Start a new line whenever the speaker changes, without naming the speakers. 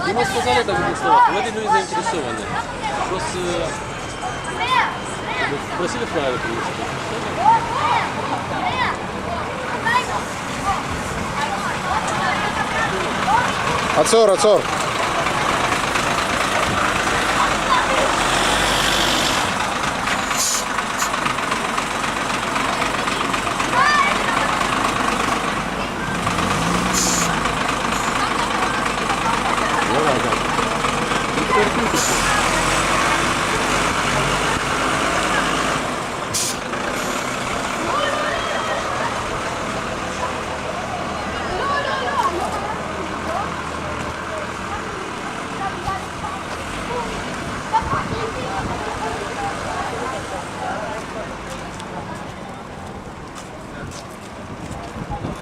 Ему сказали так же слова, вроде люди заинтересованы. Просто просили правила принести.
Ацор, Ацор.